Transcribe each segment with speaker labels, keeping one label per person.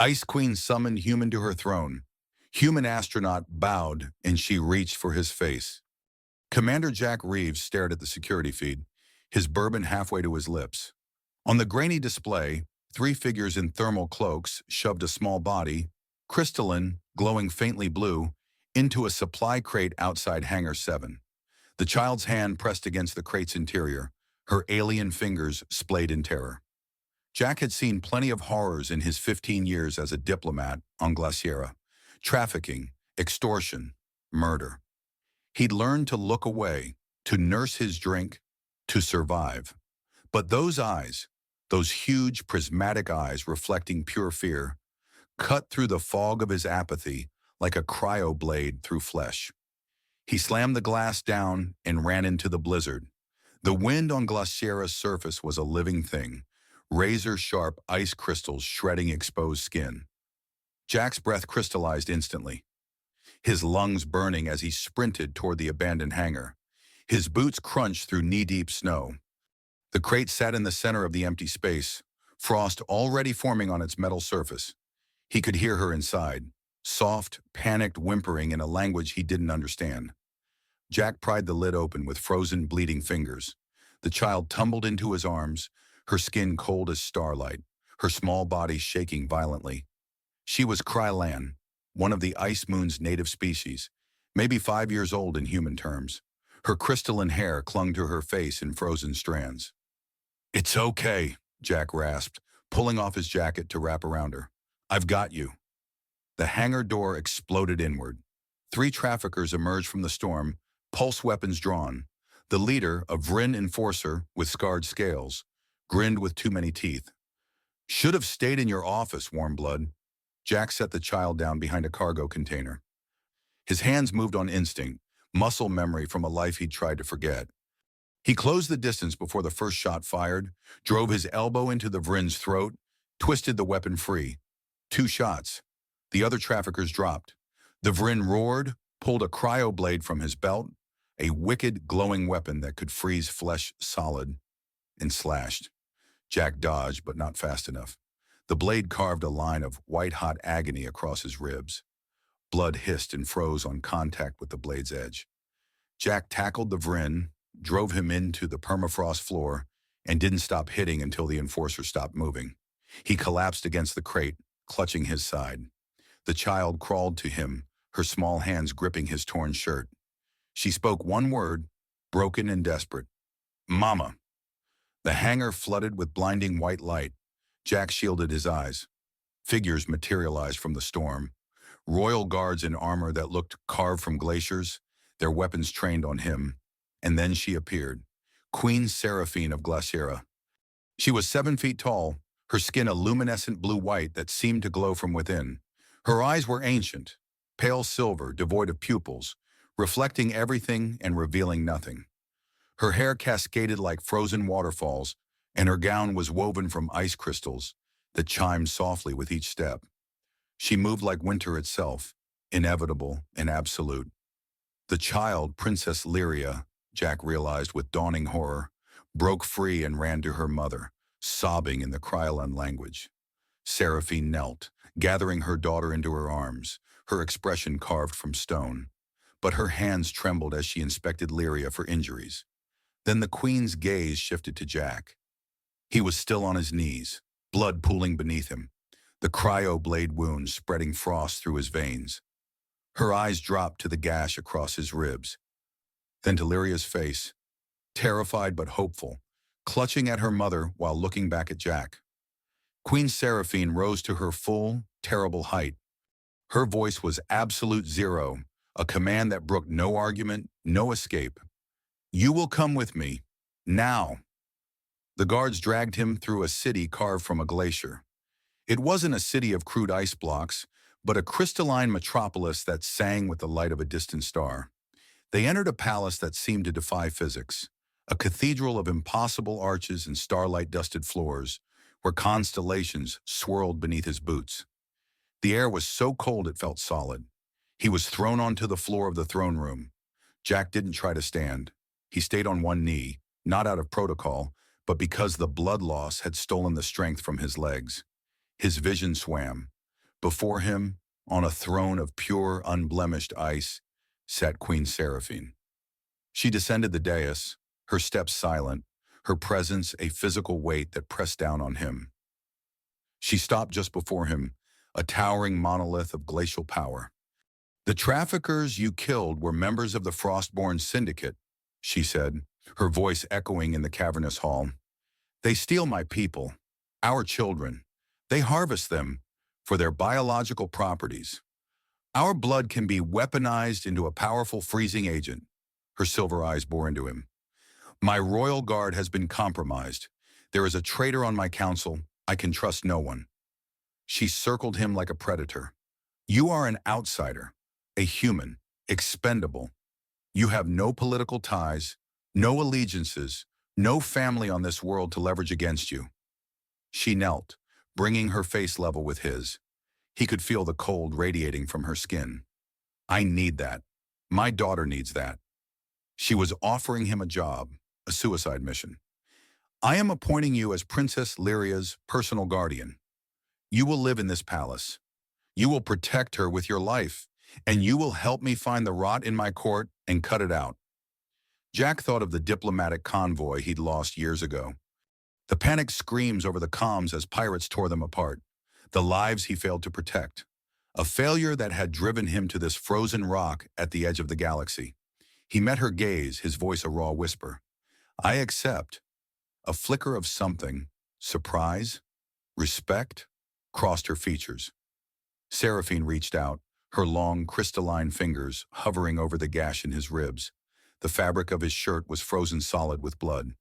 Speaker 1: Ice Queen summoned Human to her throne. Human astronaut bowed and she reached for his face. Commander Jack Reeves stared at the security feed, his bourbon halfway to his lips. On the grainy display, three figures in thermal cloaks shoved a small body, crystalline, glowing faintly blue, into a supply crate outside Hangar 7. The child's hand pressed against the crate's interior, her alien fingers splayed in terror. Jack had seen plenty of horrors in his 15 years as a diplomat on Glaciera. Trafficking, extortion, murder. He'd learned to look away, to nurse his drink, to survive. But those eyes, those huge prismatic eyes reflecting pure fear, cut through the fog of his apathy like a cryo blade through flesh. He slammed the glass down and ran into the blizzard. The wind on Glaciera's surface was a living thing, razor-sharp ice crystals shredding exposed skin. Jack's breath crystallized instantly, his lungs burning as he sprinted toward the abandoned hangar. His boots crunched through knee-deep snow. The crate sat in the center of the empty space, frost already forming on its metal surface. He could hear her inside, soft, panicked whimpering in a language he didn't understand. Jack pried the lid open with frozen, bleeding fingers. The child tumbled into his arms, her skin cold as starlight, her small body shaking violently. She was Krylan, one of the Ice Moon's native species, maybe 5 years old in human terms. Her crystalline hair clung to her face in frozen strands. "It's okay," Jack rasped, pulling off his jacket to wrap around her. "I've got you." The hangar door exploded inward. 3 traffickers emerged from the storm, pulse weapons drawn. The leader, a Vryn enforcer with scarred scales, grinned with too many teeth. "Should have stayed in your office, warm blood." Jack set the child down behind a cargo container. His hands moved on instinct, muscle memory from a life he'd tried to forget. He closed the distance before the first shot fired, drove his elbow into the Vryn's throat, twisted the weapon free. 2 shots. The other traffickers dropped. The Vryn roared, pulled a cryo blade from his belt, a wicked, glowing weapon that could freeze flesh solid, and slashed. Jack dodged, but not fast enough. The blade carved a line of white-hot agony across his ribs. Blood hissed and froze on contact with the blade's edge. Jack tackled the Vryn, drove him into the permafrost floor, and didn't stop hitting until the enforcer stopped moving. He collapsed against the crate, clutching his side. The child crawled to him, her small hands gripping his torn shirt. She spoke one word, broken and desperate. "Mama." The hangar flooded with blinding white light. Jack shielded his eyes. Figures materialized from the storm. Royal guards in armor that looked carved from glaciers, their weapons trained on him. And then she appeared, Queen Seraphine of Glaciera. She was 7 feet tall, her skin a luminescent blue-white that seemed to glow from within. Her eyes were ancient, pale silver, devoid of pupils, reflecting everything and revealing nothing. Her hair cascaded like frozen waterfalls, and her gown was woven from ice crystals that chimed softly with each step. She moved like winter itself, inevitable and absolute. The child, Princess Lyria, Jack realized with dawning horror, broke free and ran to her mother, sobbing in the Krylon language. Seraphine knelt, gathering her daughter into her arms, her expression carved from stone. But her hands trembled as she inspected Lyria for injuries. Then the Queen's gaze shifted to Jack. He was still on his knees, blood pooling beneath him, the cryo blade wound spreading frost through his veins. Her eyes dropped to the gash across his ribs, then to Lyria's face, terrified but hopeful, clutching at her mother while looking back at Jack. Queen Seraphine rose to her full, terrible height. Her voice was absolute zero, a command that brooked no argument, no escape. "You will come with me, now." The guards dragged him through a city carved from a glacier. It wasn't a city of crude ice blocks, but a crystalline metropolis that sang with the light of a distant star. They entered a palace that seemed to defy physics, a cathedral of impossible arches and starlight-dusted floors, where constellations swirled beneath his boots. The air was so cold it felt solid. He was thrown onto the floor of the throne room. Jack didn't try to stand. He stayed on one knee, not out of protocol, but because the blood loss had stolen the strength from his legs. His vision swam. Before him, on a throne of pure, unblemished ice, sat Queen Seraphine. She descended the dais, her steps silent, her presence a physical weight that pressed down on him. She stopped just before him, a towering monolith of glacial power. "The traffickers you killed were members of the Frostborn Syndicate," she said, her voice echoing in the cavernous hall. "They steal my people, our children. They harvest them for their biological properties. Our blood can be weaponized into a powerful freezing agent." Her silver eyes bore into him. "My royal guard has been compromised. There is a traitor on my council. I can trust no one." She circled him like a predator. "You are an outsider, a human, expendable. You have no political ties, no allegiances, no family on this world to leverage against you." She knelt, bringing her face level with his. He could feel the cold radiating from her skin. "I need that. My daughter needs that." She was offering him a job, a suicide mission. "I am appointing you as Princess Lyria's personal guardian. You will live in this palace. You will protect her with your life, and you will help me find the rot in my court and cut it out." Jack thought of the diplomatic convoy he'd lost years ago. The panicked screams over the comms as pirates tore them apart. The lives he failed to protect. A failure that had driven him to this frozen rock at the edge of the galaxy. He met her gaze, his voice a raw whisper. "I accept." A flicker of something, surprise, respect, crossed her features. Seraphine reached out, her long, crystalline fingers hovering over the gash in his ribs. The fabric of his shirt was frozen solid with blood.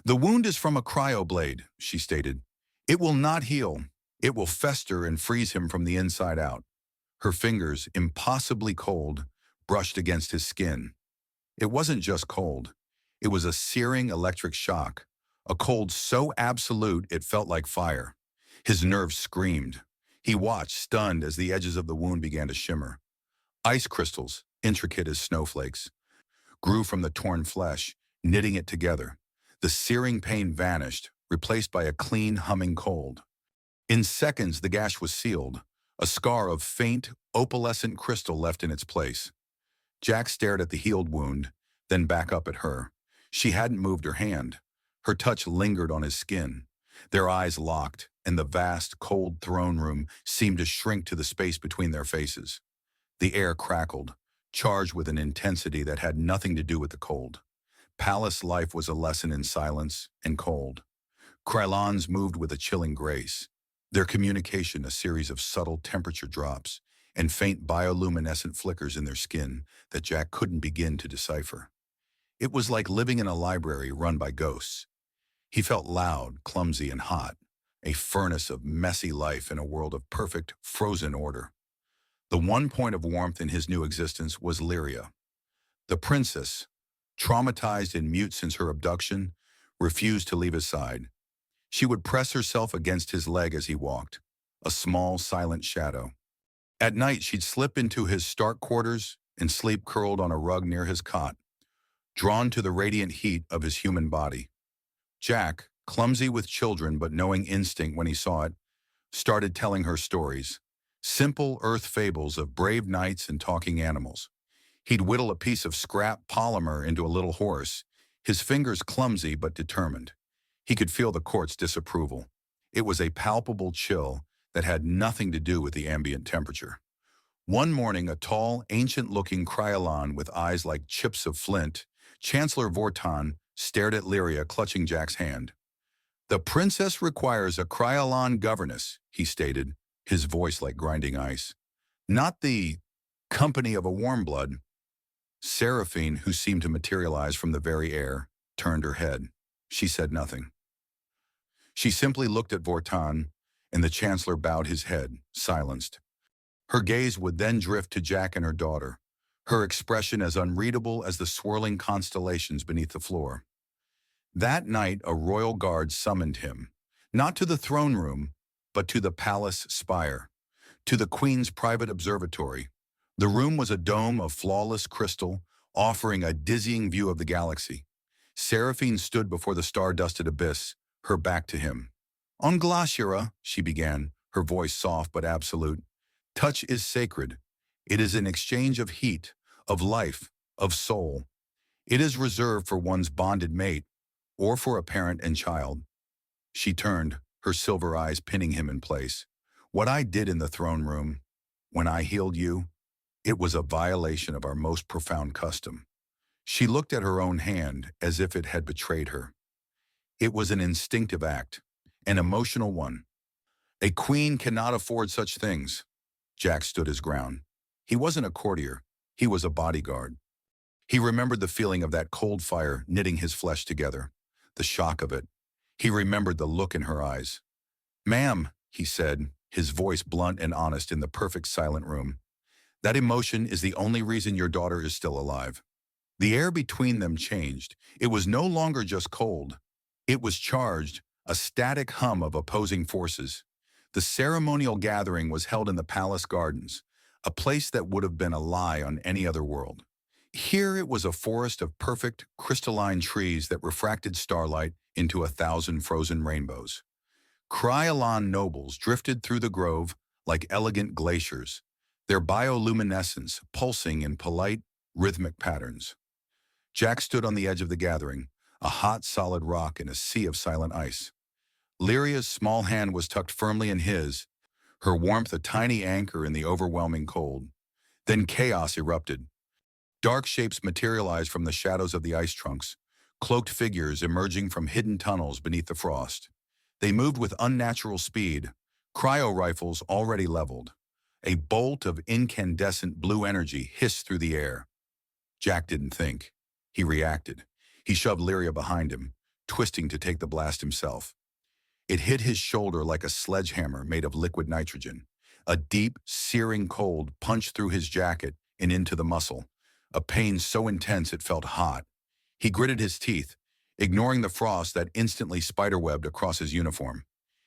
Speaker 1: "The wound is from a cryoblade," she stated. "It will not heal. It will fester and freeze him from the inside out." Her fingers, impossibly cold, brushed against his skin. It wasn't just cold. It was a searing electric shock, a cold so absolute it felt like fire. His nerves screamed. He watched, stunned, as the edges of the wound began to shimmer. Ice crystals, intricate as snowflakes, grew from the torn flesh, knitting it together. The searing pain vanished, replaced by a clean, humming cold. In seconds, the gash was sealed, a scar of faint, opalescent crystal left in its place. Jack stared at the healed wound, then back up at her. She hadn't moved her hand. Her touch lingered on his skin. Their eyes locked, and the vast, cold throne room seemed to shrink to the space between their faces. The air crackled, charged with an intensity that had nothing to do with the cold. Palace life was a lesson in silence and cold. Krylons moved with a chilling grace, their communication a series of subtle temperature drops and faint bioluminescent flickers in their skin that Jack couldn't begin to decipher. It was like living in a library run by ghosts. He felt loud, clumsy, and hot, a furnace of messy life in a world of perfect, frozen order. The one point of warmth in his new existence was Lyria. The princess, traumatized and mute since her abduction, refused to leave his side. She would press herself against his leg as he walked, a small, silent shadow. At night, she'd slip into his stark quarters and sleep curled on a rug near his cot, drawn to the radiant heat of his human body. Jack, clumsy with children but knowing instinct when he saw it, started telling her stories, simple earth fables of brave knights and talking animals. He'd whittle a piece of scrap polymer into a little horse, his fingers clumsy but determined. He could feel the court's disapproval. It was a palpable chill that had nothing to do with the ambient temperature. One morning, a tall, ancient-looking Krylon with eyes like chips of flint, Chancellor Vortan, stared at Lyria, clutching Jack's hand. "The princess requires a Krylon governess," he stated, his voice like grinding ice. "Not the company of a warm blood." Seraphine, who seemed to materialize from the very air, turned her head. She said nothing. She simply looked at Vortan, and the Chancellor bowed his head, silenced. Her gaze would then drift to Jack and her daughter, her expression as unreadable as the swirling constellations beneath the floor. That night, a royal guard summoned him, not to the throne room, but to the palace spire, to the Queen's private observatory. The room was a dome of flawless crystal, offering a dizzying view of the galaxy. Seraphine stood before the star-dusted abyss, her back to him. "On Glaciera," she began, her voice soft but absolute, Touch is sacred. It is an exchange of heat, of life, of soul. It is reserved for one's bonded mate, or for a parent and child. She turned, her silver eyes pinning him in place. What I did in the throne room, when I healed you, it was a violation of our most profound custom. She looked at her own hand as if it had betrayed her. It was an instinctive act, an emotional one. A queen cannot afford such things. Jack stood his ground. He wasn't a courtier. He was a bodyguard. He remembered the feeling of that cold fire knitting his flesh together, the shock of it. He remembered the look in her eyes. "Ma'am," he said, his voice blunt and honest in the perfect silent room, "that emotion is the only reason your daughter is still alive." The air between them changed. It was no longer just cold. It was charged, a static hum of opposing forces. The ceremonial gathering was held in the palace gardens, a place that would have been a lie on any other world. Here it was a forest of perfect, crystalline trees that refracted starlight into 1,000 frozen rainbows. Krylon nobles drifted through the grove like elegant glaciers, their bioluminescence pulsing in polite, rhythmic patterns. Jack stood on the edge of the gathering, a hot, solid rock in a sea of silent ice. Lyria's small hand was tucked firmly in his, her warmth a tiny anchor in the overwhelming cold. Then chaos erupted. Dark shapes materialized from the shadows of the ice trunks, cloaked figures emerging from hidden tunnels beneath the frost. They moved with unnatural speed, cryo rifles already leveled. A bolt of incandescent blue energy hissed through the air. Jack didn't think. He reacted. He shoved Lyria behind him, twisting to take the blast himself. It hit his shoulder like a sledgehammer made of liquid nitrogen. A deep, searing cold punched through his jacket and into the muscle, a pain so intense it felt hot. He gritted his teeth, ignoring the frost that instantly spiderwebbed across his uniform.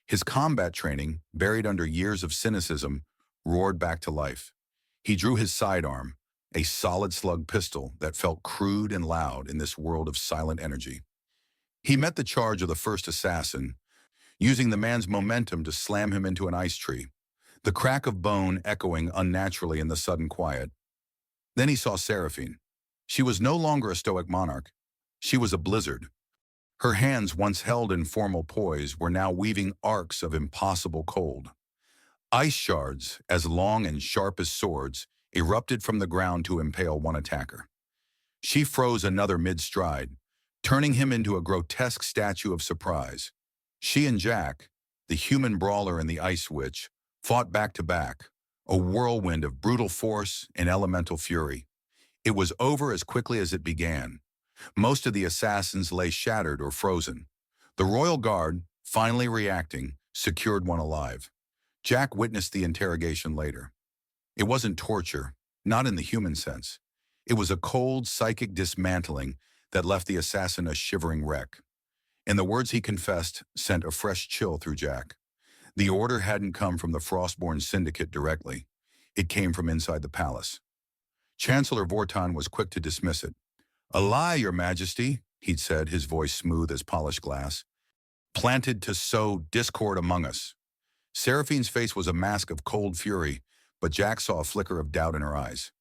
Speaker 1: His combat training, buried under years of cynicism, roared back to life. He drew his sidearm, a solid slug pistol that felt crude and loud in this world of silent energy. He met the charge of the first assassin, using the man's momentum to slam him into an ice tree, the crack of bone echoing unnaturally in the sudden quiet. Then he saw Seraphine. She was no longer a stoic monarch. She was a blizzard. Her hands, once held in formal poise, were now weaving arcs of impossible cold. Ice shards, as long and sharp as swords, erupted from the ground to impale one attacker. She froze another mid-stride, turning him into a grotesque statue of surprise. She and Jack, the human brawler and the ice witch, fought back to back, a whirlwind of brutal force and elemental fury. It was over as quickly as it began. Most of the assassins lay shattered or frozen. The royal guard, finally reacting, secured one alive. Jack witnessed the interrogation later. It wasn't torture, not in the human sense. It was a cold, psychic dismantling that left the assassin a shivering wreck. And the words he confessed sent a fresh chill through Jack. The order hadn't come from the Frostborn Syndicate directly. It came from inside the palace. Chancellor Vortan was quick to dismiss it. "A lie, Your Majesty," he'd said, his voice smooth as polished glass. "Planted to sow discord among us." Seraphine's face was a mask of cold fury, but Jack saw a flicker of doubt in her eyes.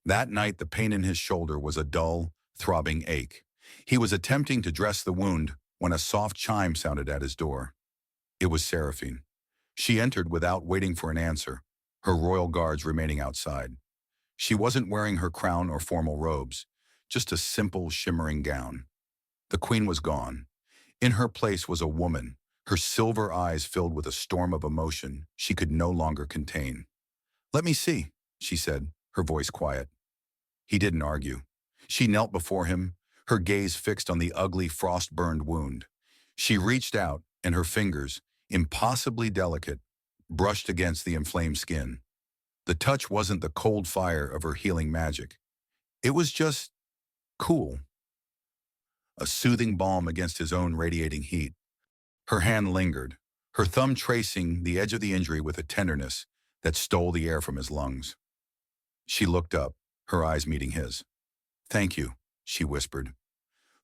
Speaker 1: That night, the pain in his shoulder was a dull, throbbing ache. He was attempting to dress the wound when a soft chime sounded at his door. It was Seraphine. She entered without waiting for an answer, her royal guards remaining outside. She wasn't wearing her crown or formal robes, just a simple, shimmering gown. The queen was gone. In her place was a woman, her silver eyes filled with a storm of emotion she could no longer contain. "Let me see," she said, her voice quiet. He didn't argue. She knelt before him, her gaze fixed on the ugly, frost-burned wound. She reached out, and her fingers, impossibly delicate, brushed against the inflamed skin. The touch wasn't the cold fire of her healing magic. It was just cool, a soothing balm against his own radiating heat. Her hand lingered, her thumb tracing the edge of the injury with a tenderness that stole the air from his lungs. She looked up, her eyes meeting his. "Thank you," she whispered.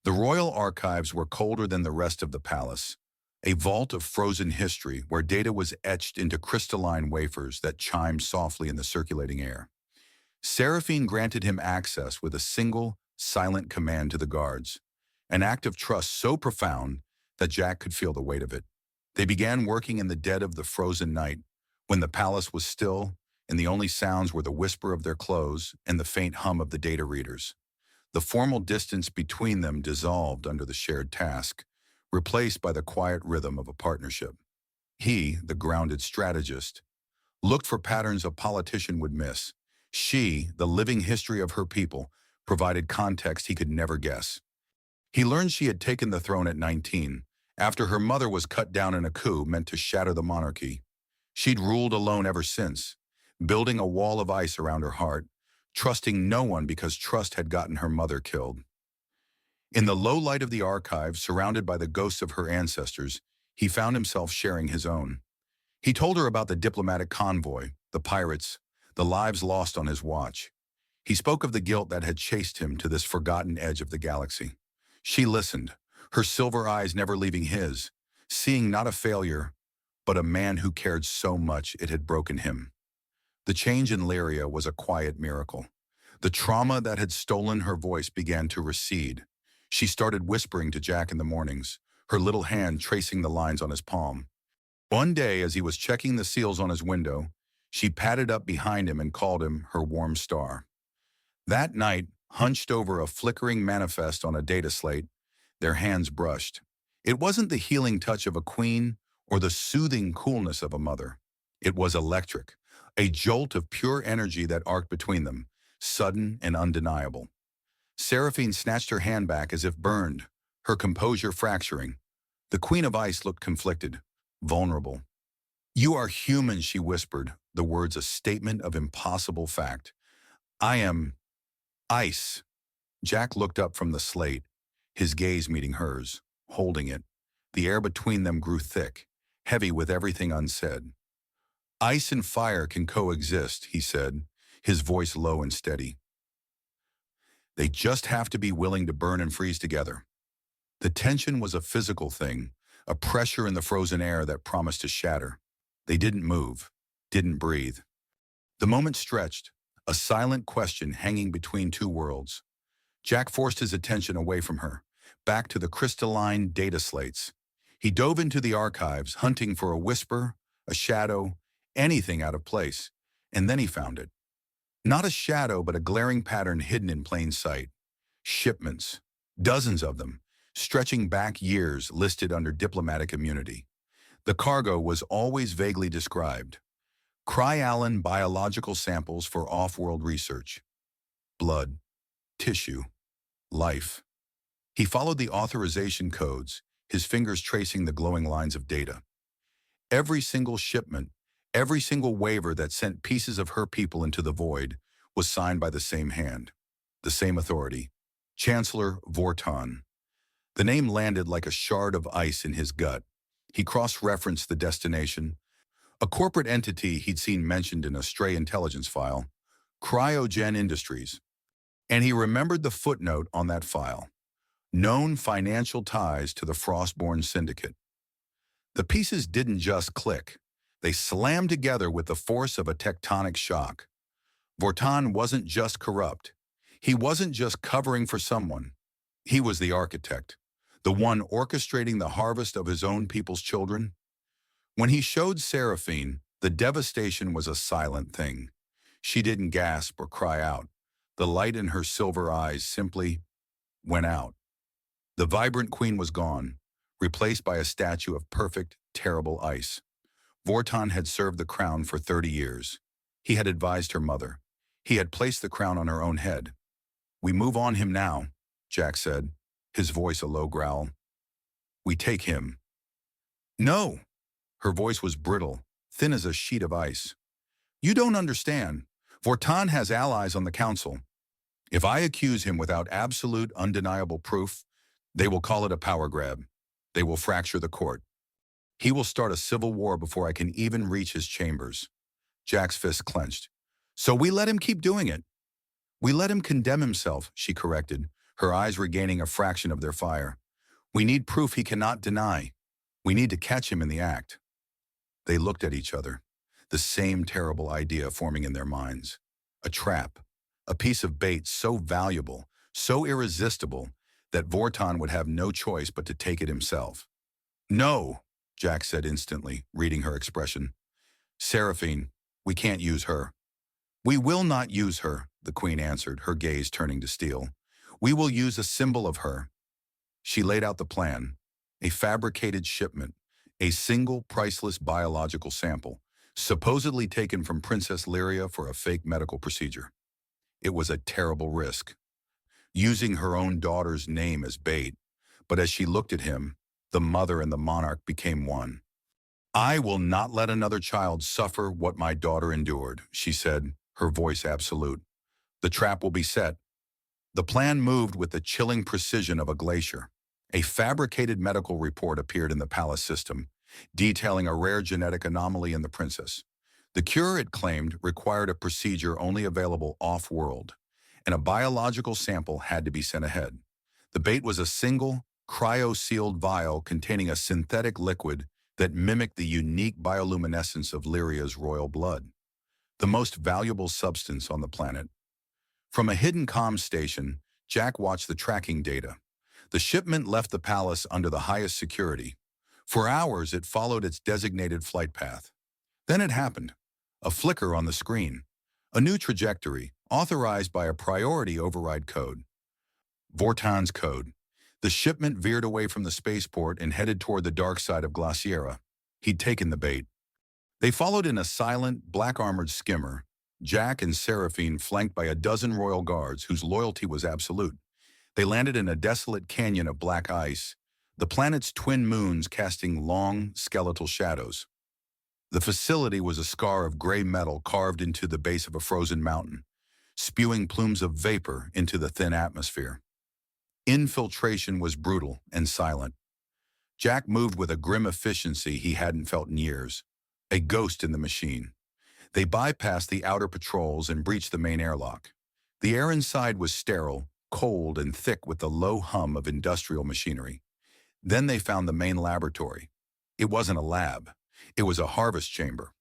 Speaker 1: The royal archives were colder than the rest of the palace. A vault of frozen history where data was etched into crystalline wafers that chimed softly in the circulating air. Seraphine granted him access with a single, silent command to the guards, an act of trust so profound that Jack could feel the weight of it. They began working in the dead of the frozen night, when the palace was still, and the only sounds were the whisper of their clothes and the faint hum of the data readers. The formal distance between them dissolved under the shared task, replaced by the quiet rhythm of a partnership. He, the grounded strategist, looked for patterns a politician would miss. She, the living history of her people, provided context he could never guess. He learned she had taken the throne at 19, after her mother was cut down in a coup meant to shatter the monarchy. She'd ruled alone ever since, building a wall of ice around her heart, trusting no one because trust had gotten her mother killed. In the low light of the archives, surrounded by the ghosts of her ancestors, he found himself sharing his own. He told her about the diplomatic convoy, the pirates, the lives lost on his watch. He spoke of the guilt that had chased him to this forgotten edge of the galaxy. She listened, her silver eyes never leaving his, seeing not a failure, but a man who cared so much it had broken him. The change in Lyria was a quiet miracle. The trauma that had stolen her voice began to recede. She started whispering to Jack in the mornings, her little hand tracing the lines on his palm. One day, as he was checking the seals on his window, she padded up behind him and called him her warm star. That night, hunched over a flickering manifest on a data slate, their hands brushed. It wasn't the healing touch of a queen or the soothing coolness of a mother. It was electric, a jolt of pure energy that arced between them, sudden and undeniable. Seraphine snatched her hand back as if burned, her composure fracturing. The Queen of Ice looked conflicted, vulnerable. "You are human," she whispered, the words a statement of impossible fact. "I am ice." Jack looked up from the slate, his gaze meeting hers, holding it. The air between them grew thick, heavy with everything unsaid. "Ice and fire can coexist," he said, his voice low and steady. "They just have to be willing to burn and freeze together." The tension was a physical thing, a pressure in the frozen air that promised to shatter. They didn't move, didn't breathe. The moment stretched, a silent question hanging between two worlds. Jack forced his attention away from her, back to the crystalline data slates. He dove into the archives, hunting for a whisper, a shadow, anything out of place, and then he found it. Not a shadow, but a glaring pattern hidden in plain sight. Shipments, dozens of them, stretching back years listed under diplomatic immunity. The cargo was always vaguely described. Cryoallen biological samples for off-world research. Blood, tissue, life. He followed the authorization codes, his fingers tracing the glowing lines of data. Every single shipment, every single waiver that sent pieces of her people into the void was signed by the same hand, the same authority, Chancellor Vorton. The name landed like a shard of ice in his gut. He cross-referenced the destination, a corporate entity he'd seen mentioned in a stray intelligence file, Cryogen Industries. And he remembered the footnote on that file, known financial ties to the Frostborn Syndicate. The pieces didn't just click. They slammed together with the force of a tectonic shock. Vorton wasn't just corrupt. He wasn't just covering for someone. He was the architect, the one orchestrating the harvest of his own people's children. When he showed Seraphine, the devastation was a silent thing. She didn't gasp or cry out. The light in her silver eyes simply went out. The vibrant queen was gone, replaced by a statue of perfect, terrible ice. Vorton had served the crown for 30 years. He had advised her mother. He had placed the crown on her own head. "We move on him now," Jack said, his voice a low growl. "We take him." "No!" Her voice was brittle, thin as a sheet of ice. "You don't understand. Vorton has allies on the council. If I accuse him without absolute, undeniable proof, they will call it a power grab. They will fracture the court. He will start a civil war before I can even reach his chambers." Jack's fist clenched. "So we let him keep doing it." "We let him condemn himself," she corrected, her eyes regaining a fraction of their fire. "We need proof he cannot deny. We need to catch him in the act. They looked at each other, the same terrible idea forming in their minds. A trap, a piece of bait so valuable, so irresistible, that Vortan would have no choice but to take it himself. No, Jack said instantly, reading her expression. Seraphine, we can't use her. We will not use her, the queen answered, her gaze turning to steel. We will use a symbol of her. She laid out the plan, a fabricated shipment, a single priceless biological sample, supposedly taken from Princess Lyria for a fake medical procedure. It was a terrible risk, using her own daughter's name as bait, but as she looked at him, the mother and the monarch became one. I will not let another child suffer what my daughter endured, she said, her voice absolute. The trap will be set. The plan moved with the chilling precision of a glacier. A fabricated medical report appeared in the palace system, detailing a rare genetic anomaly in the princess. The cure, it claimed, required a procedure only available off-world, and a biological sample had to be sent ahead. The bait was a single, cryo-sealed vial containing a synthetic liquid that mimicked the unique bioluminescence of Lyria's royal blood, the most valuable substance on the planet. From a hidden comms station, Jack watched the tracking data. The shipment left the palace under the highest security. For hours, it followed its designated flight path. Then it happened. A flicker on the screen. A new trajectory, authorized by a priority override code. Vortan's code. The shipment veered away from the spaceport and headed toward the dark side of Glaciera. He'd taken the bait. They followed in a silent, black-armored skimmer, Jack and Seraphine flanked by a dozen royal guards whose loyalty was absolute. They landed in a desolate canyon of black ice, the planet's twin moons casting long, skeletal shadows. The facility was a scar of gray metal carved into the base of a frozen mountain, spewing plumes of vapor into the thin atmosphere. Infiltration was brutal and silent. Jack moved with a grim efficiency he hadn't felt in years, a ghost in the machine. They bypassed the outer patrols and breached the main airlock. The air inside was sterile, cold, and thick with the low hum of industrial machinery. Then they found the main laboratory. It wasn't a lab. It was a harvest chamber.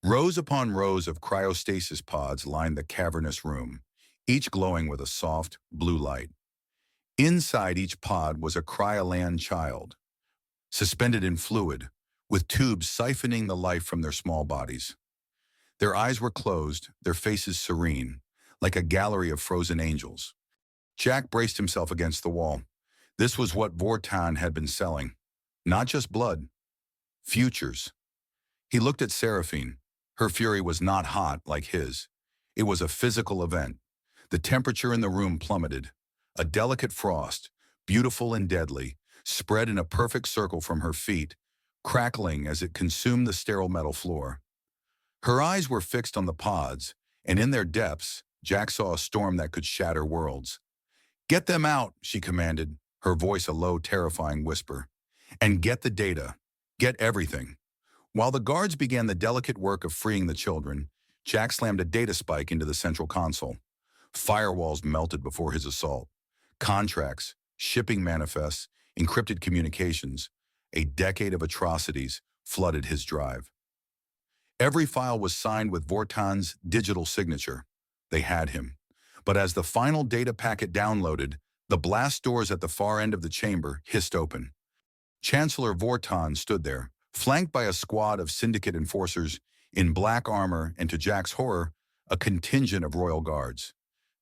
Speaker 1: Rows upon rows of cryostasis pods lined the cavernous room, each glowing with a soft, blue light. Inside each pod was a cryolan child, suspended in fluid, with tubes siphoning the life from their small bodies. Their eyes were closed, their faces serene, like a gallery of frozen angels. Jack braced himself against the wall. This was what Vortan had been selling. Not just blood. Futures. He looked at Seraphine. Her fury was not hot like his. It was a physical event. The temperature in the room plummeted. A delicate frost, beautiful and deadly, spread in a perfect circle from her feet, crackling as it consumed the sterile metal floor. Her eyes were fixed on the pods, and in their depths, Jack saw a storm that could shatter worlds. Get them out, she commanded, her voice a low, terrifying whisper. And get the data. Get everything. While the guards began the delicate work of freeing the children, Jack slammed a data spike into the central console. Firewalls melted before his assault. Contracts, shipping manifests, encrypted communications, a decade of atrocities flooded his drive. Every file was signed with Vortan's digital signature. They had him. But as the final data packet downloaded, the blast doors at the far end of the chamber hissed open. Chancellor Vortan stood there, flanked by a squad of syndicate enforcers in black armor and, to Jack's horror, a contingent of royal guards.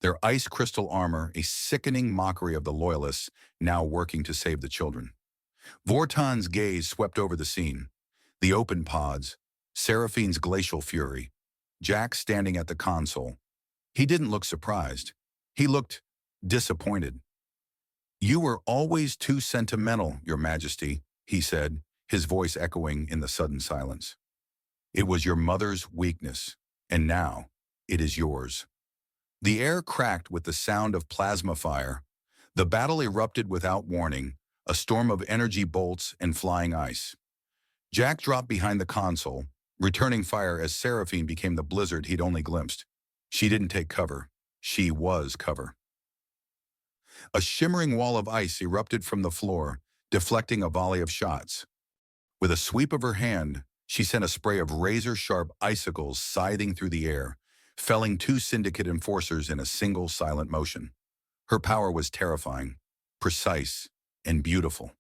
Speaker 1: Their ice crystal armor a sickening mockery of the loyalists now working to save the children. Vortan's gaze swept over the scene. The open pods, Seraphine's glacial fury, Jack standing at the console. He didn't look surprised. He looked disappointed. You were always too sentimental, Your Majesty, he said, his voice echoing in the sudden silence. It was your mother's weakness, and now it is yours. The air cracked with the sound of plasma fire. The battle erupted without warning, a storm of energy bolts and flying ice. Jack dropped behind the console, returning fire as Seraphine became the blizzard he'd only glimpsed. She didn't take cover. She was cover. A shimmering wall of ice erupted from the floor, deflecting a volley of shots. With a sweep of her hand, she sent a spray of razor-sharp icicles scything through the air, felling two syndicate enforcers in a single silent motion. Her power was terrifying, precise, and beautiful.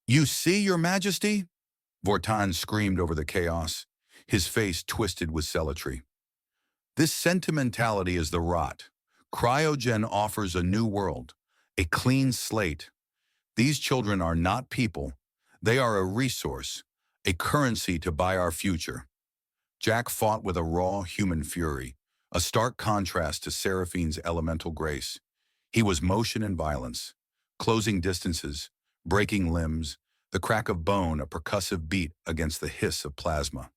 Speaker 1: "You see, Your Majesty?" Vortan screamed over the chaos, his face twisted with zealotry. "This sentimentality is the rot. Cryogen offers a new world, a clean slate. These children are not people. They are a resource, a currency to buy our future." Jack fought with a raw human fury, a stark contrast to Seraphine's elemental grace. He was motion and violence, closing distances, breaking limbs, the crack of bone a percussive beat against the hiss of plasma.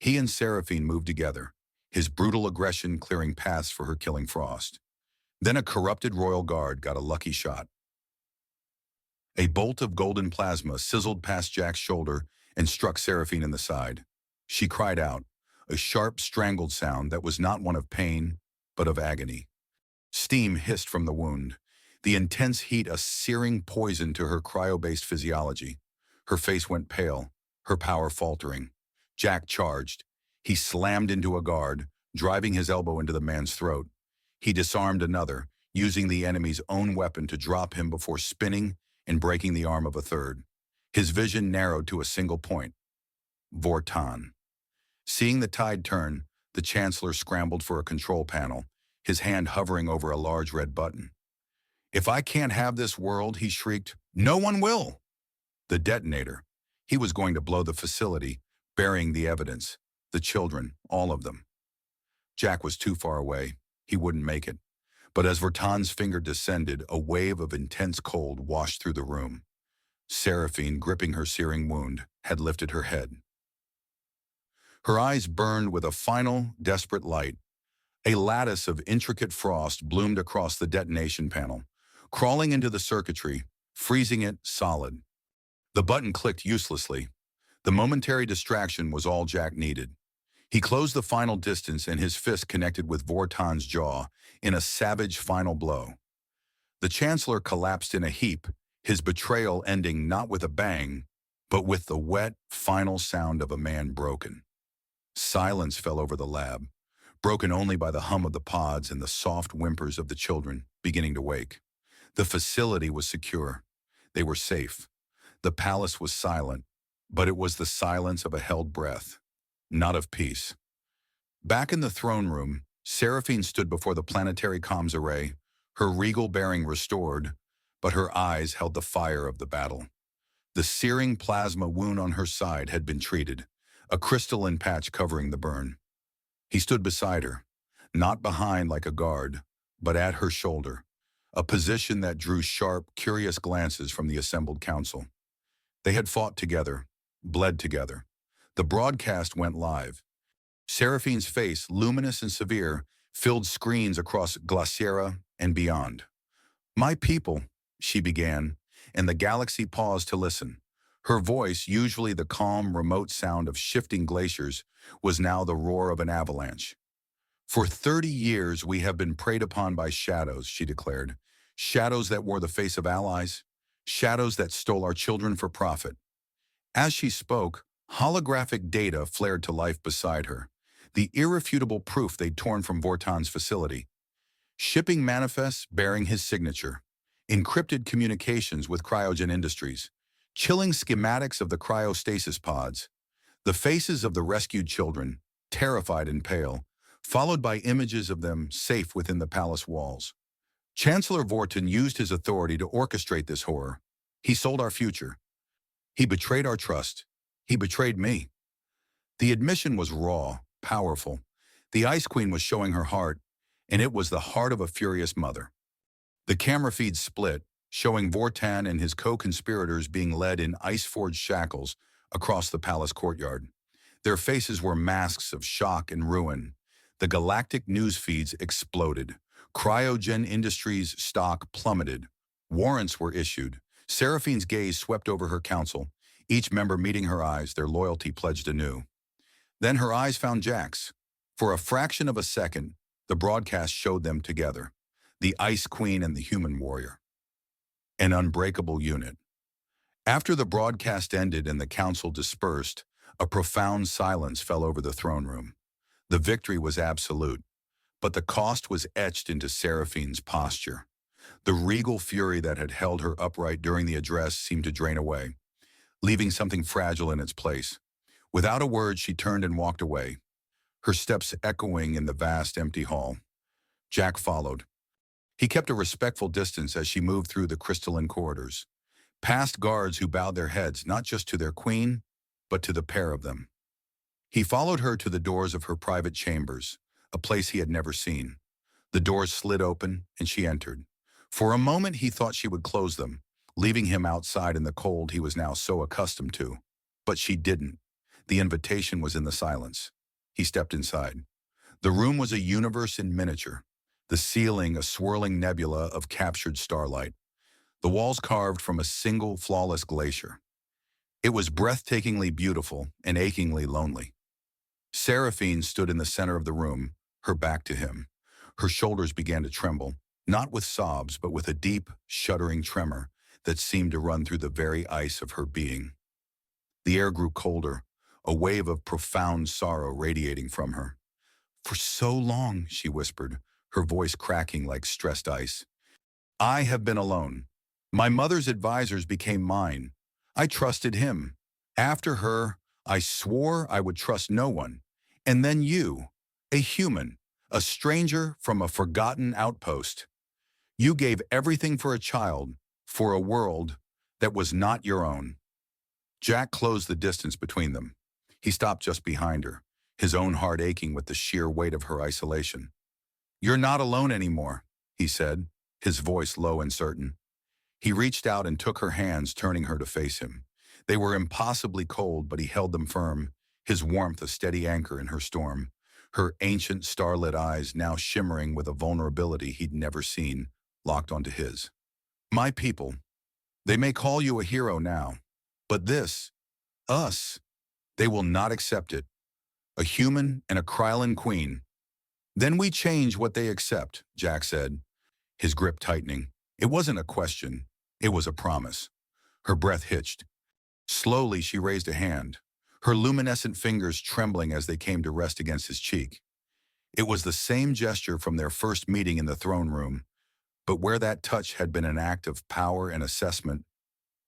Speaker 1: He and Seraphine moved together, his brutal aggression clearing paths for her killing frost. Then a corrupted royal guard got a lucky shot. A bolt of golden plasma sizzled past Jack's shoulder and struck Seraphine in the side. She cried out, a sharp, strangled sound that was not one of pain, but of agony. Steam hissed from the wound, the intense heat a searing poison to her cryo-based physiology. Her face went pale, her power faltering. Jack charged. He slammed into a guard, driving his elbow into the man's throat. He disarmed another, using the enemy's own weapon to drop him before spinning and breaking the arm of a third. His vision narrowed to a single point. Vortan. Seeing the tide turn, the Chancellor scrambled for a control panel, his hand hovering over a large red button. "If I can't have this world," he shrieked, "no one will!" The detonator. He was going to blow the facility, burying the evidence, the children, all of them. Jack was too far away. He wouldn't make it. But as Vortan's finger descended, a wave of intense cold washed through the room. Seraphine, gripping her searing wound, had lifted her head. Her eyes burned with a final, desperate light. A lattice of intricate frost bloomed across the detonation panel, crawling into the circuitry, freezing it solid. The button clicked uselessly. The momentary distraction was all Jack needed. He closed the final distance and his fist connected with Vortan's jaw in a savage final blow. The Chancellor collapsed in a heap, his betrayal ending not with a bang, but with the wet, final sound of a man broken. Silence fell over the lab, broken only by the hum of the pods and the soft whimpers of the children beginning to wake. The facility was secure. They were safe. The palace was silent, but it was the silence of a held breath, not of peace. Back in the throne room, Seraphine stood before the planetary comms array, her regal bearing restored, but her eyes held the fire of the battle. The searing plasma wound on her side had been treated, a crystalline patch covering the burn. He stood beside her, not behind like a guard, but at her shoulder, a position that drew sharp, curious glances from the assembled council. They had fought together, bled together. The broadcast went live. Seraphine's face, luminous and severe, filled screens across Glaciera and beyond. "My people," she began, and the galaxy paused to listen. Her voice, usually the calm, remote sound of shifting glaciers, was now the roar of an avalanche. "For 30 years we have been preyed upon by shadows," she declared. "Shadows that wore the face of allies, shadows that stole our children for profit." As she spoke, holographic data flared to life beside her, the irrefutable proof they'd torn from Vortan's facility. Shipping manifests bearing his signature, encrypted communications with Cryogen Industries, chilling schematics of the cryostasis pods, the faces of the rescued children, terrified and pale, followed by images of them safe within the palace walls. Chancellor Vortan used his authority to orchestrate this horror. He sold our future. He betrayed our trust. He betrayed me. The admission was raw, powerful. The Ice Queen was showing her heart, and it was the heart of a furious mother. The camera feed split, showing Vortan and his co-conspirators being led in ice-forged shackles across the palace courtyard. Their faces were masks of shock and ruin. The galactic news feeds exploded. Cryogen Industries stock plummeted. Warrants were issued. Seraphine's gaze swept over her council, each member meeting her eyes, their loyalty pledged anew. Then her eyes found Jack's. For a fraction of a second, the broadcast showed them together, the Ice Queen and the human warrior. An unbreakable unit. After the broadcast ended and the council dispersed, a profound silence fell over the throne room. The victory was absolute, but the cost was etched into Seraphine's posture. The regal fury that had held her upright during the address seemed to drain away, leaving something fragile in its place. Without a word, she turned and walked away, her steps echoing in the vast empty hall. Jack followed. He kept a respectful distance as she moved through the crystalline corridors, past guards who bowed their heads not just to their queen, but to the pair of them. He followed her to the doors of her private chambers, a place he had never seen. The doors slid open, and she entered. For a moment he thought she would close them, leaving him outside in the cold he was now so accustomed to. But she didn't. The invitation was in the silence. He stepped inside. The room was a universe in miniature, the ceiling a swirling nebula of captured starlight, the walls carved from a single flawless glacier. It was breathtakingly beautiful and achingly lonely. Seraphine stood in the center of the room, her back to him. Her shoulders began to tremble, not with sobs, but with a deep, shuddering tremor that seemed to run through the very ice of her being. The air grew colder, a wave of profound sorrow radiating from her. "For so long," she whispered, her voice cracking like stressed ice. "I have been alone. My mother's advisors became mine. I trusted him. After her, I swore I would trust no one. And then you, a human, a stranger from a forgotten outpost. You gave everything for a child, for a world that was not your own." Jack closed the distance between them. He stopped just behind her, his own heart aching with the sheer weight of her isolation. "You're not alone anymore," he said, his voice low and certain. He reached out and took her hands, turning her to face him. They were impossibly cold, but he held them firm, his warmth a steady anchor in her storm, her ancient starlit eyes now shimmering with a vulnerability he'd never seen, locked onto his. "My people, they may call you a hero now, but this, us, they will not accept it. A human and a Krylon queen. Then we change what they accept," Jack said, his grip tightening. It wasn't a question, it was a promise. Her breath hitched. Slowly she raised a hand, her luminescent fingers trembling as they came to rest against his cheek. It was the same gesture from their first meeting in the throne room, but where that touch had been an act of power and assessment,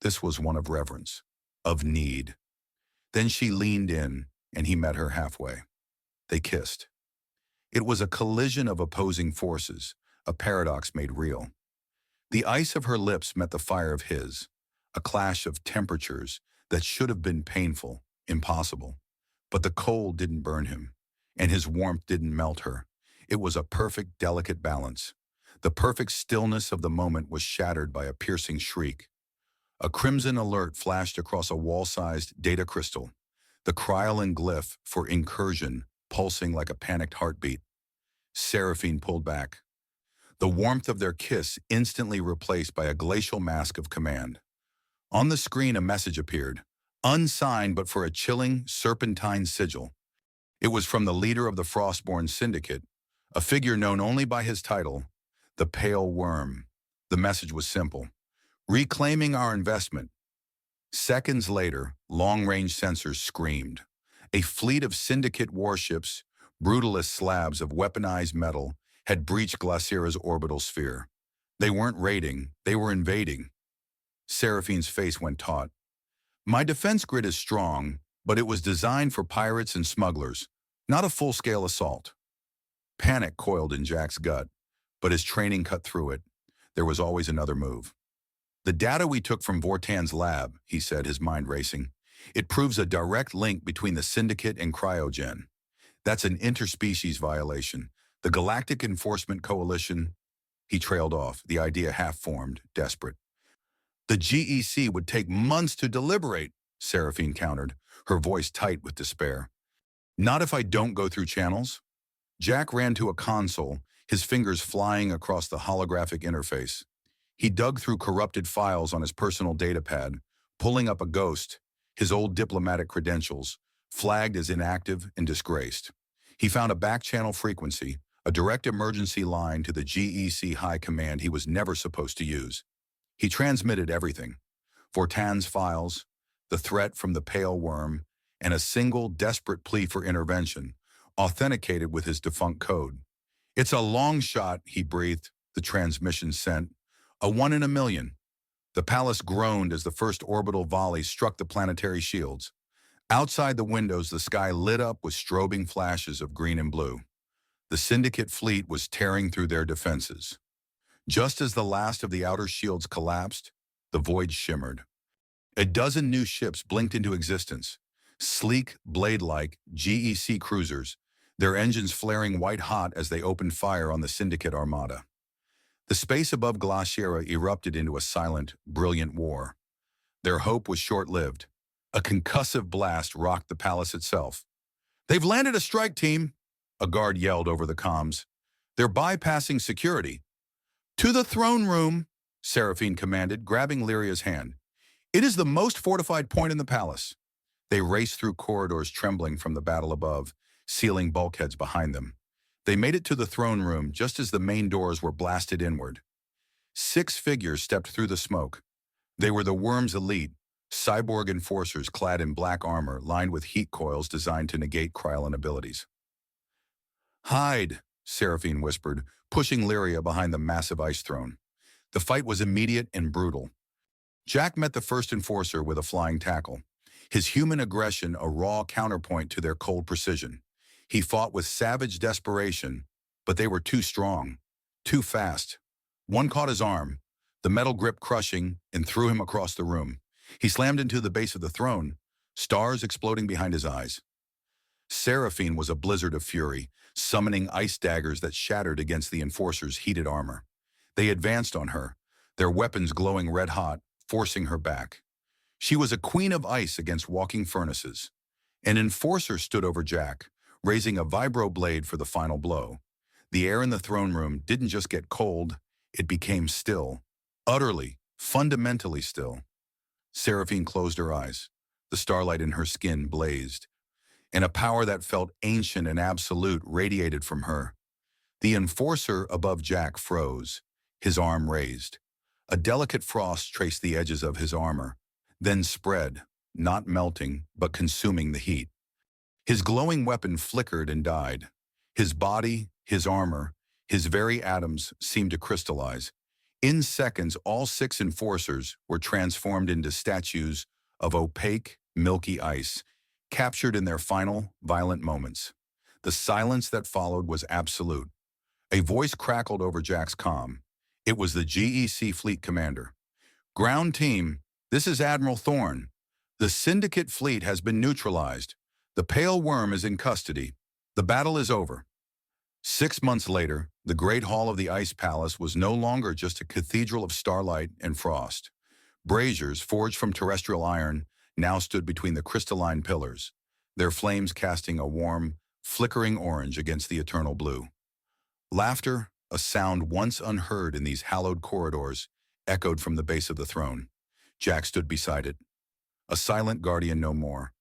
Speaker 1: this was one of reverence, of need. Then she leaned in, and he met her halfway. They kissed. It was a collision of opposing forces, a paradox made real. The ice of her lips met the fire of his, a clash of temperatures that should have been painful, impossible. But the cold didn't burn him, and his warmth didn't melt her. It was a perfect, delicate balance. The perfect stillness of the moment was shattered by a piercing shriek. A crimson alert flashed across a wall-sized data crystal, the Krylon glyph for incursion pulsing like a panicked heartbeat. Seraphine pulled back. The warmth of their kiss instantly replaced by a glacial mask of command. On the screen a message appeared, unsigned but for a chilling, serpentine sigil. It was from the leader of the Frostborn Syndicate, a figure known only by his title, the Pale Worm. The message was simple: reclaiming our investment. Seconds later, long-range sensors screamed. A fleet of Syndicate warships, brutalist slabs of weaponized metal, had breached Glacira's orbital sphere. They weren't raiding, they were invading. Seraphine's face went taut. "My defense grid is strong, but it was designed for pirates and smugglers, not a full-scale assault." Panic coiled in Jack's gut, but his training cut through it. There was always another move. "The data we took from Vortan's lab," he said, his mind racing. "It proves a direct link between the Syndicate and cryogen. That's an interspecies violation. The Galactic Enforcement Coalition—" He trailed off, the idea half-formed, desperate. "The GEC would take months to deliberate," Seraphine countered, her voice tight with despair. "Not if I don't go through channels." Jack ran to a console, his fingers flying across the holographic interface. He dug through corrupted files on his personal datapad, pulling up a ghost, his old diplomatic credentials, flagged as inactive and disgraced. He found a back-channel frequency, a direct emergency line to the GEC High Command he was never supposed to use. He transmitted everything. Fortan's files, the threat from the pale worm, and a single desperate plea for intervention, authenticated with his defunct code. "It's a long shot," he breathed, the transmission sent. "A 1 in a million." The palace groaned as the first orbital volley struck the planetary shields. Outside the windows, the sky lit up with strobing flashes of green and blue. The Syndicate fleet was tearing through their defenses. Just as the last of the outer shields collapsed, the void shimmered. A dozen new ships blinked into existence, sleek, blade-like GEC cruisers, their engines flaring white-hot as they opened fire on the Syndicate armada. The space above Glaciera erupted into a silent, brilliant war. Their hope was short-lived. A concussive blast rocked the palace itself. "They've landed a strike team," a guard yelled over the comms. "They're bypassing security." "To the throne room," Seraphine commanded, grabbing Lyria's hand. "It is the most fortified point in the palace." They raced through corridors trembling from the battle above, sealing bulkheads behind them. They made it to the throne room just as the main doors were blasted inward. 6 figures stepped through the smoke. They were the Worm's elite, cyborg enforcers clad in black armor lined with heat coils designed to negate Krylon abilities. "Hide," Seraphine whispered, pushing Lyria behind the massive ice throne. The fight was immediate and brutal. Jack met the first enforcer with a flying tackle, his human aggression a raw counterpoint to their cold precision. He fought with savage desperation, but they were too strong, too fast. One caught his arm, the metal grip crushing, and threw him across the room. He slammed into the base of the throne, stars exploding behind his eyes. Seraphine was a blizzard of fury, summoning ice daggers that shattered against the enforcer's heated armor. They advanced on her, their weapons glowing red-hot, forcing her back. She was a queen of ice against walking furnaces. An enforcer stood over Jack, raising a vibro blade for the final blow. The air in the throne room didn't just get cold, it became still. Utterly, fundamentally still. Seraphine closed her eyes. The starlight in her skin blazed, and a power that felt ancient and absolute radiated from her. The enforcer above Jack froze, his arm raised. A delicate frost traced the edges of his armor, then spread, not melting, but consuming the heat. His glowing weapon flickered and died. His body, his armor, his very atoms seemed to crystallize. In seconds, all 6 enforcers were transformed into statues of opaque, milky ice, captured in their final, violent moments. The silence that followed was absolute. A voice crackled over Jack's comm. It was the GEC fleet commander. "Ground team, this is Admiral Thorne. The Syndicate fleet has been neutralized. The Pale Worm is in custody. The battle is over." 6 months later, the Great Hall of the Ice Palace was no longer just a cathedral of starlight and frost. Braziers, forged from terrestrial iron, now stood between the crystalline pillars, their flames casting a warm, flickering orange against the eternal blue. Laughter, a sound once unheard in these hallowed corridors, echoed from the base of the throne. Jack stood beside it. A silent guardian no more.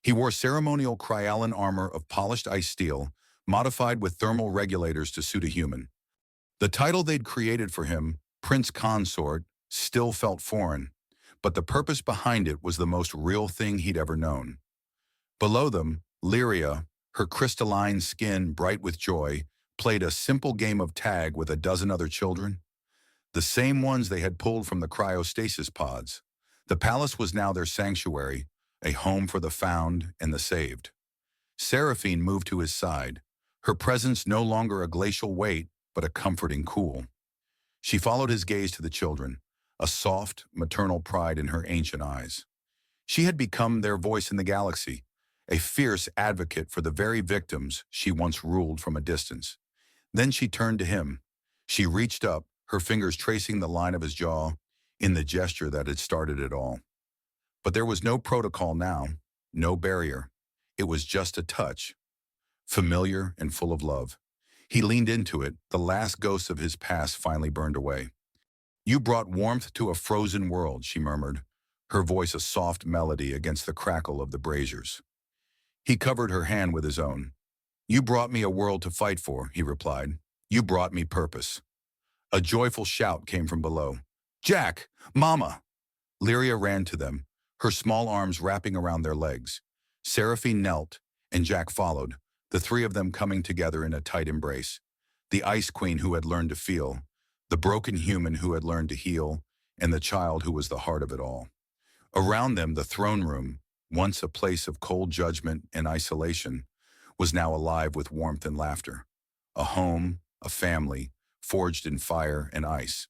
Speaker 1: He wore ceremonial Krylon armor of polished ice steel, modified with thermal regulators to suit a human. The title they'd created for him, Prince Consort, still felt foreign, but the purpose behind it was the most real thing he'd ever known. Below them, Lyria, her crystalline skin bright with joy, played a simple game of tag with a dozen other children. The same ones they had pulled from the cryostasis pods. The palace was now their sanctuary, a home for the found and the saved. Seraphine moved to his side, her presence no longer a glacial weight, but a comforting cool. She followed his gaze to the children, a soft, maternal pride in her ancient eyes. She had become their voice in the galaxy, a fierce advocate for the very victims she once ruled from a distance. Then she turned to him. She reached up, her fingers tracing the line of his jaw, in the gesture that had started it all. But there was no protocol now, no barrier. It was just a touch, familiar and full of love. He leaned into it, the last ghosts of his past finally burned away. "You brought warmth to a frozen world," she murmured, her voice a soft melody against the crackle of the braziers. He covered her hand with his own. "You brought me a world to fight for," he replied. "You brought me purpose." A joyful shout came from below. "Jack! Mama!" Lyria ran to them, her small arms wrapping around their legs. Seraphine knelt, and Jack followed, the three of them coming together in a tight embrace. The Ice Queen who had learned to feel, the broken human who had learned to heal, and the child who was the heart of it all. Around them, the throne room, once a place of cold judgment and isolation, was now alive with warmth and laughter. A home, a family, forged in fire and ice.